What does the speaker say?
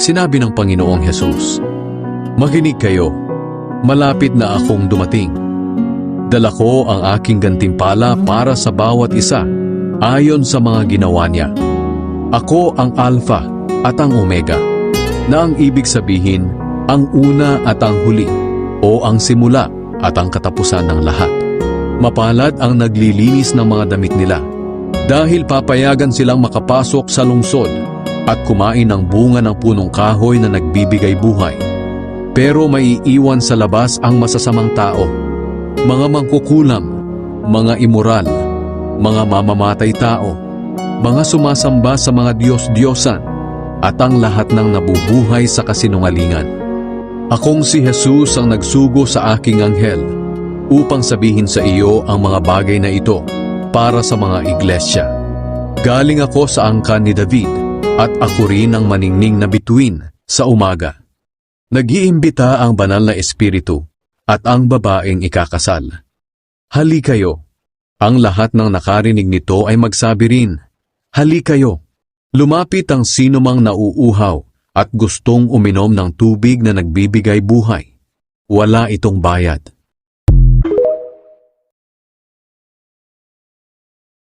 Sinabi ng Panginoong Hesus, "Makinig kayo, malapit na akong dumating. Dala ko ang aking gantimpala para sa bawat isa, ayon sa mga ginawa niya. Ako ang Alpha at ang Omega, na ang ibig sabihin, ang una at ang huli, o ang simula at ang katapusan ng lahat. Mapalad ang naglilinis ng mga damit nila, dahil papayagan silang makapasok sa lungsod at kumain ng bunga ng punong kahoy na nagbibigay buhay. Pero maiiwan sa labas ang masasamang tao, mga mangkukulam, mga imoral, mga mamamatay tao, mga sumasamba sa mga Diyos-Diyosan, at ang lahat ng nabubuhay sa kasinungalingan. Akong si Jesus ang nagsugo sa aking anghel upang sabihin sa iyo ang mga bagay na ito para sa mga iglesia. Galing ako sa angkan ni David at ako rin ang maningning na bituin sa umaga. Nag-iimbita ang banal na espiritu at ang babaeng ikakasal. Hali kayo. Ang lahat ng nakarinig nito ay magsabi rin, hali kayo. Lumapit ang sinumang nauuhaw at gustong uminom ng tubig na nagbibigay buhay. Wala itong bayad.